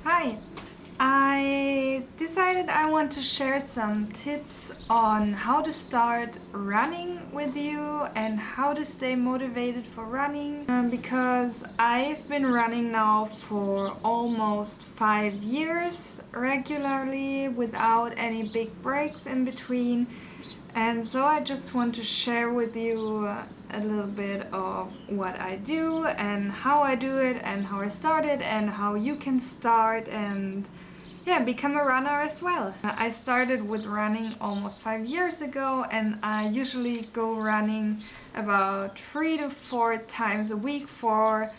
Hi! I decided I want to share some tips on how to start running with you and how to stay motivated for running, because I've been running now for almost 5 years regularly without any big breaks in between. And so I just want to share with you a little bit of what I do and how I do it and how I started and how you can start and yeah, become a runner as well. I started with running almost 5 years ago, and I usually go running about 3 to 4 times a week for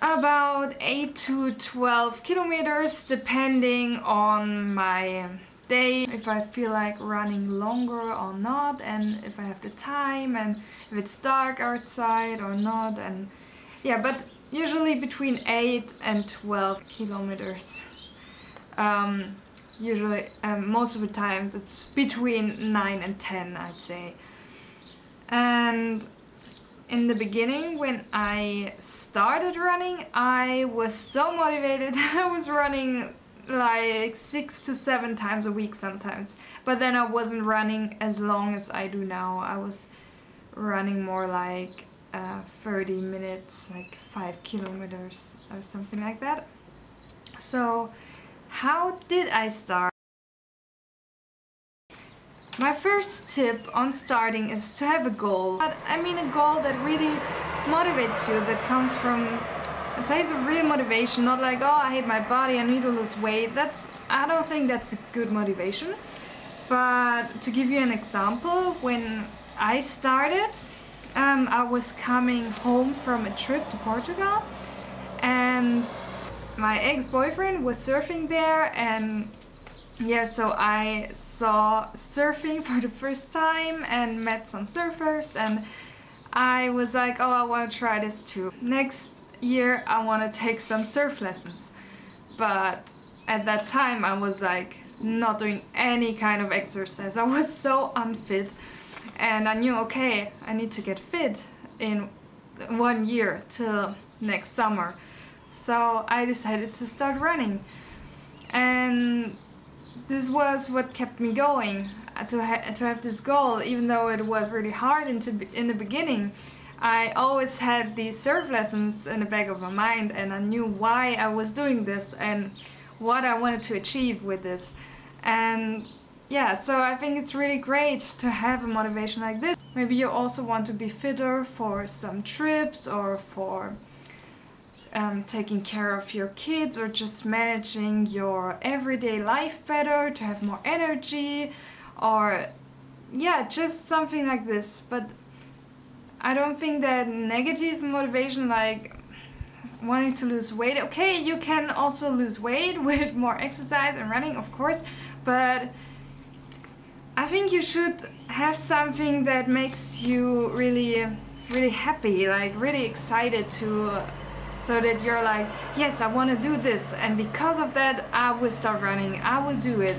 about 8 to 12 kilometers depending on my day, if I feel like running longer or not, and if I have the time and if it's dark outside or not. And yeah, but usually between 8 and 12 kilometers. Usually most of the times it's between 9 and 10, I'd say. And in the beginning, when I started running, I was so motivated. I was running like 6 to 7 times a week sometimes, but then I wasn't running as long as I do now. I was running more like 30 minutes, like 5 kilometers or something like that. So how did I start? My first tip on starting is to have a goal. I mean a goal that really motivates you, that comes from a place of real motivation, not like, oh, I hate my body, I need to lose weight. I don't think that's a good motivation. But to give you an example, when I started, I was coming home from a trip to Portugal, and my ex-boyfriend was surfing there, and yeah, so I saw surfing for the first time and met some surfers, and I was like, oh, I want to try this too. Next year I want to take some surf lessons. But at that time I was like not doing any kind of exercise. I was so unfit, and I knew, okay, I need to get fit in 1 year till next summer. So I decided to start running, and this was what kept me going, to have this goal, even though it was really hard in the beginning. I always had these surf lessons in the back of my mind, and I knew why I was doing this and what I wanted to achieve with this. And yeah, so I think it's really great to have a motivation like this. Maybe you also want to be fitter for some trips, or for taking care of your kids, or just managing your everyday life better, to have more energy, or yeah, just something like this. But I don't think that negative motivation, like wanting to lose weight, okay, you can also lose weight with more exercise and running, of course, but I think you should have something that makes you really happy, like really excited to, so that you're like, yes, I want to do this, and because of that I will start running, I will do it.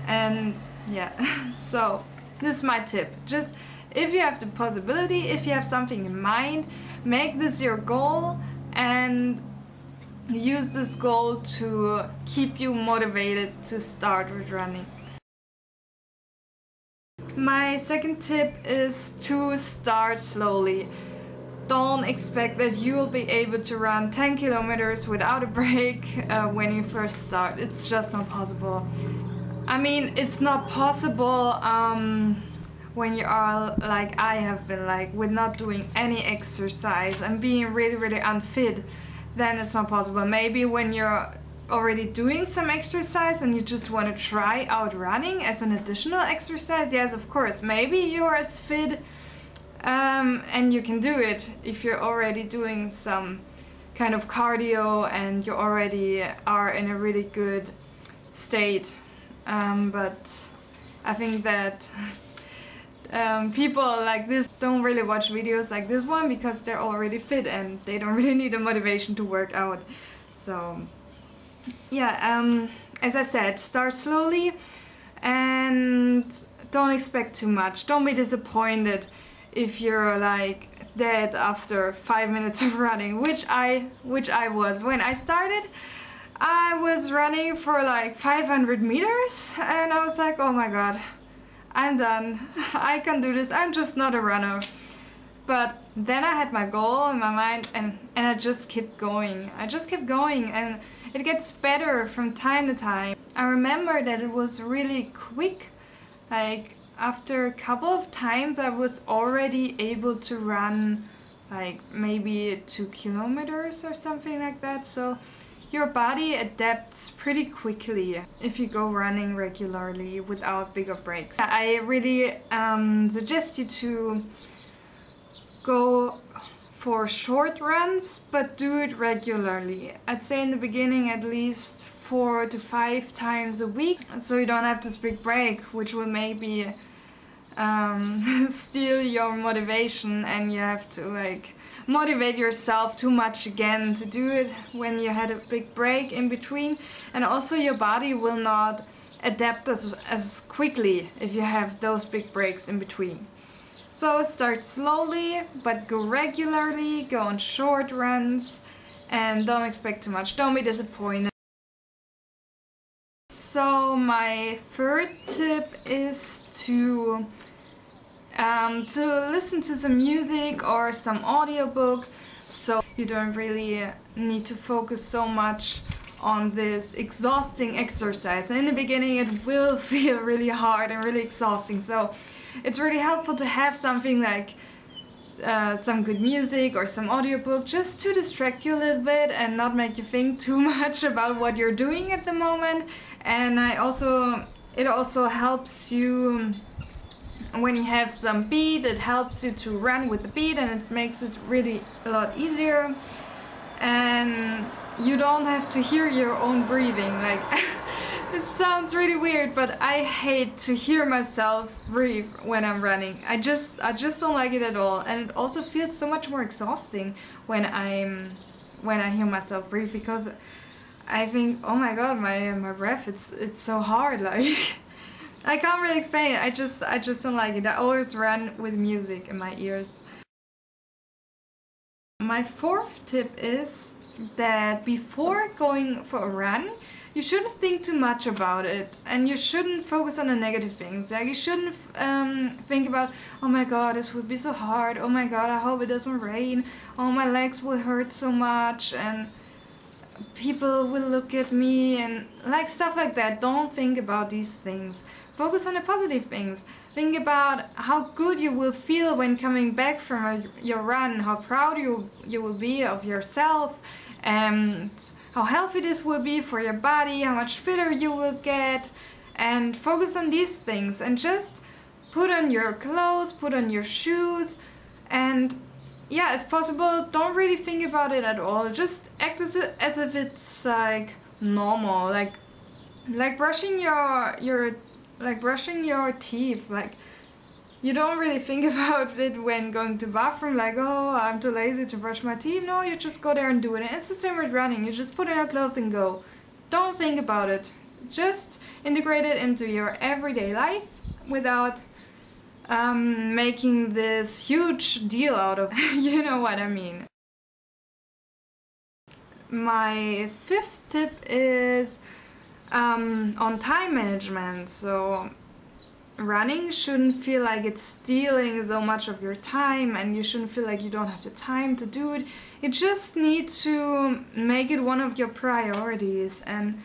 And yeah, so this is my tip. Just, if you have the possibility, if you have something in mind, make this your goal and use this goal to keep you motivated to start with running. My second tip is to start slowly. Don't expect that you will be able to run 10 kilometers without a break when you first start. It's just not possible. I mean, it's not possible when you are like I have been, like with not doing any exercise and being really unfit. Then it's not possible. Maybe when you're already doing some exercise and you just want to try out running as an additional exercise, yes, of course, maybe you're as fit and you can do it if you're already doing some kind of cardio and you already are in a really good state. But I think that people like this don't really watch videos like this one because they're already fit and they don't really need a motivation to work out. So yeah, as I said, start slowly and don't expect too much. Don't be disappointed if you're like dead after 5 minutes of running, which I was. When I started, I was running for like 500 meters and I was like, oh my god, I'm done. I can't do this. I'm just not a runner. But then I had my goal in my mind and I just kept going. I just kept going and it gets better from time to time. I remember that it was really quick. Like after a couple of times I was already able to run like maybe 2 kilometers or something like that. So your body adapts pretty quickly if you go running regularly without bigger breaks. I really suggest you to go for short runs, but do it regularly. I'd say in the beginning at least 4 to 5 times a week, so you don't have this big break, which will maybe steal your motivation and you have to like motivate yourself too much again to do it when you had a big break in between. And also your body will not adapt as quickly if you have those big breaks in between. So start slowly, but go regularly, go on short runs, and don't expect too much. Don't be disappointed. So my third tip is to listen to some music or some audiobook, so you don't really need to focus so much on this exhausting exercise. In the beginning it will feel really hard and really exhausting, so it's really helpful to have something like some good music or some audiobook just to distract you a little bit and not make you think too much about what you're doing at the moment. And it also helps you when you have some beat. It helps you to run with the beat and it makes it really a lot easier. And you don't have to hear your own breathing. Like it sounds really weird, but I hate to hear myself breathe when I'm running. I just don't like it at all, and it also feels so much more exhausting when I hear myself breathe, because I think, oh my god, my breath, it's so hard. Like I can't really explain it. I just don't like it. I always run with music in my ears. My fourth tip is that before going for a run, you shouldn't think too much about it, and you shouldn't focus on the negative things. Like you shouldn't think about, oh my god, this would be so hard, oh my god, I hope it doesn't rain, oh my legs will hurt so much, and people will look at me, and like stuff like that. Don't think about these things. Focus on the positive things. Think about how good you will feel when coming back from your run, how proud you will be of yourself, and how healthy this will be for your body, how much fitter you will get. And focus on these things and just put on your clothes, put on your shoes, and yeah, if possible, don't really think about it at all. Just act as if it's like normal, like brushing your teeth. Like you don't really think about it when going to the bathroom, like, oh, I'm too lazy to brush my teeth. No, you just go there and do it. And it's the same with running. You just put on your clothes and go. Don't think about it. Just integrate it into your everyday life without making this huge deal out of it. You know what I mean. My fifth tip is on time management. So running shouldn't feel like it's stealing so much of your time, and you shouldn't feel like you don't have the time to do it. You just need to make it one of your priorities, and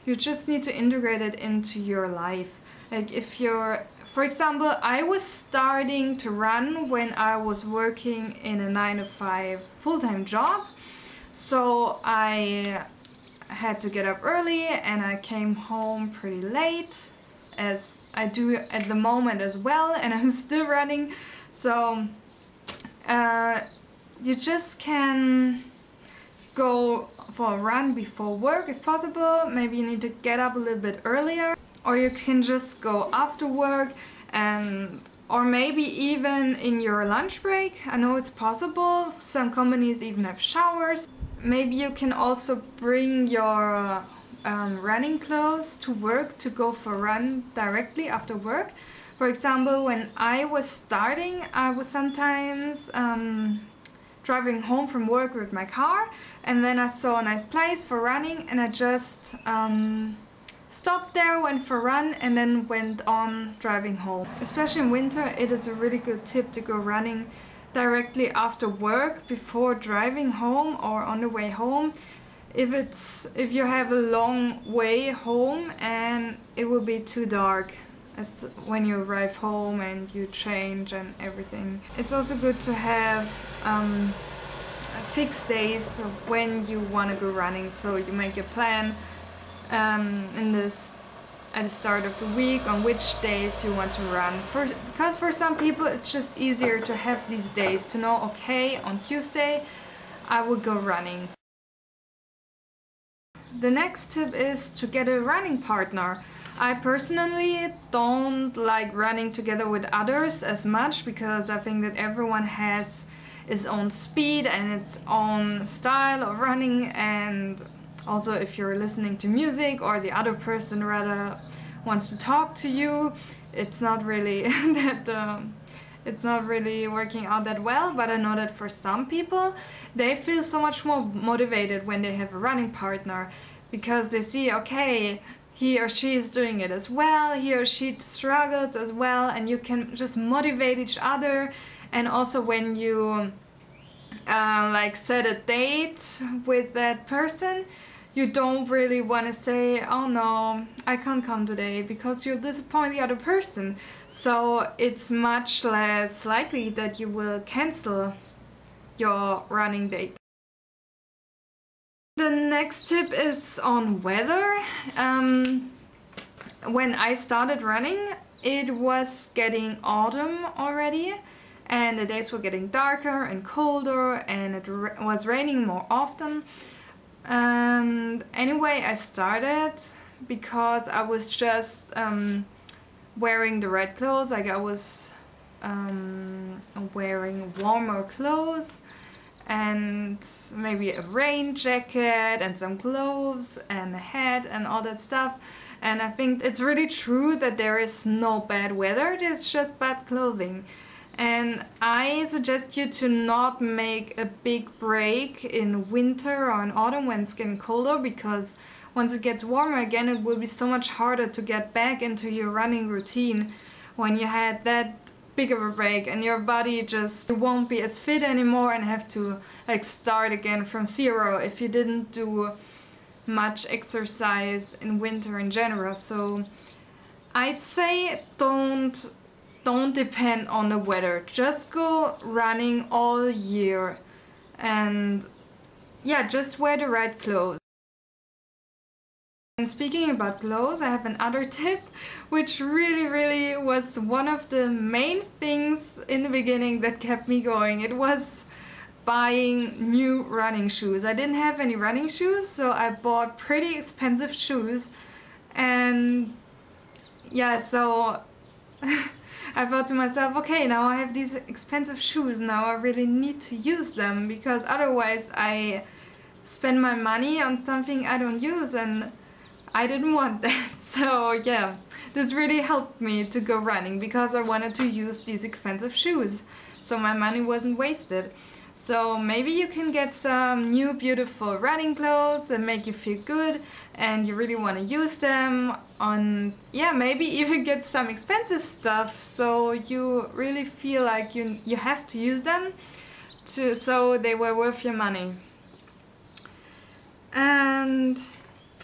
you just need to integrate it into your life. Like if you're, for example, I was starting to run when I was working in a 9-to-5 full-time job, so I had to get up early and I came home pretty late, as I do at the moment as well, and I'm still running. So you just can go for a run before work if possible. Maybe you need to get up a little bit earlier, or you can just go after work, or maybe even in your lunch break. I know it's possible. Some companies even have showers. Maybe you can also bring your running clothes to work to go for a run directly after work. For example, when I was starting, I was sometimes driving home from work with my car, and then I saw a nice place for running, and I just stopped there, went for a run, and then went on driving home. Especially in winter, it is a really good tip to go running directly after work before driving home or on the way home. If you have a long way home and it will be too dark as when you arrive home and you change and everything. It's also good to have fixed days when you want to go running, so you make a plan at the start of the week on which days you want to run. Because for some people it's just easier to have these days to know, okay, on Tuesday I will go running. The next tip is to get a running partner. I personally don't like running together with others as much because I think that everyone has its own speed and its own style of running, and also if you're listening to music or the other person rather wants to talk to you, it's not really it's not really working out that well. But I know that for some people they feel so much more motivated when they have a running partner, because they see, okay, he or she is doing it as well, he or she struggles as well, and you can just motivate each other. And also when you like set a date with that person, you don't really want to say, oh no, I can't come today, because you'll disappoint the other person. So it's much less likely that you will cancel your running date. The next tip is on weather. When I started running, it was getting autumn already, and the days were getting darker and colder, and it was raining more often. And anyway, I started because I was just wearing the right clothes. Like I was wearing warmer clothes and maybe a rain jacket and some gloves and a hat and all that stuff. And I think it's really true that there is no bad weather, there's just bad clothing. And I suggest you to not make a big break in winter or in autumn when it's getting colder, because once it gets warmer again, it will be so much harder to get back into your running routine when you had that big of a break, and your body just won't be as fit anymore and have to like start again from zero if you didn't do much exercise in winter in general. So I'd say don't depend on the weather, just go running all year, and yeah, just wear the right clothes. And speaking about clothes, I have another tip which really was one of the main things in the beginning that kept me going. It was buying new running shoes. I didn't have any running shoes, so I bought pretty expensive shoes. And yeah, so I thought to myself, okay, now I have these expensive shoes, now I really need to use them, because otherwise I spend my money on something I don't use, and I didn't want that. So yeah, this really helped me to go running, because I wanted to use these expensive shoes, so my money wasn't wasted. So maybe you can get some new beautiful running clothes that make you feel good and you really want to use them on, yeah, maybe even get some expensive stuff so you really feel like you have to use them so they were worth your money. And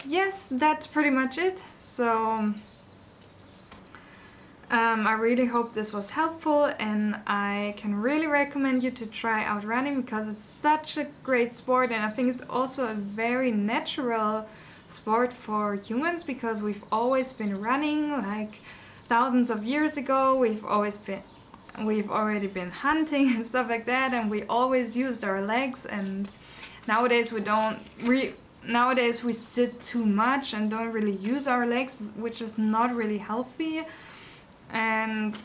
yes, that's pretty much it. So I really hope this was helpful, and I can really recommend you to try out running, because it's such a great sport, and I think it's also a very natural sport for humans, because we've always been running like thousands of years ago. We've already been hunting and stuff like that, and we always used our legs. And nowadays nowadays we sit too much and don't really use our legs, which is not really healthy. And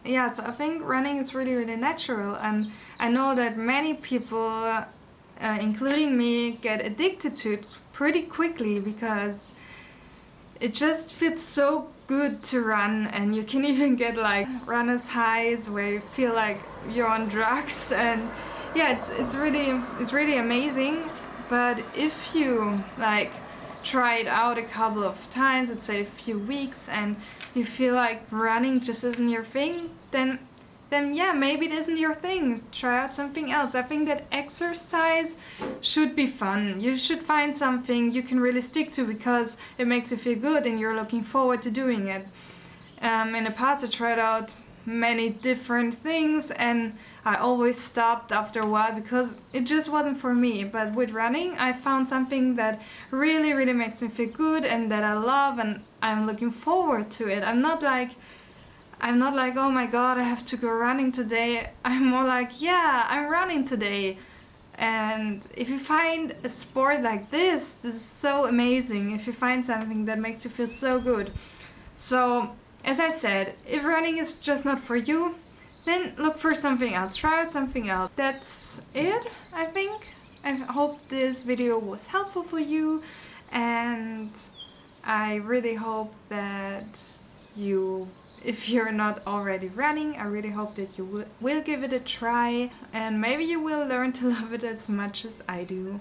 yeah, so I think running is really natural, and I know that many people, including me, get addicted to it pretty quickly, because it just feels so good to run, and you can even get like runner's highs where you feel like you're on drugs, and yeah, it's really amazing. But if you like try it out a couple of times, let's say a few weeks, and you feel like running just isn't your thing, then yeah, maybe it isn't your thing. Try out something else. I think that exercise should be fun. You should find something you can really stick to because it makes you feel good and you're looking forward to doing it. In the past I tried out many different things and I always stopped after a while because it just wasn't for me. But with running I found something that really makes me feel good and that I love, and I'm looking forward to it. I'm not like, oh my god, I have to go running today. I'm more like, yeah, I'm running today. And if you find a sport like this is so amazing. If you find something that makes you feel so good. So, as I said, if running is just not for you, then look for something else. Try out something else. That's it, I think. I hope this video was helpful for you, and I really hope that you, if you're not already running, I really hope that you will give it a try, and maybe you will learn to love it as much as I do.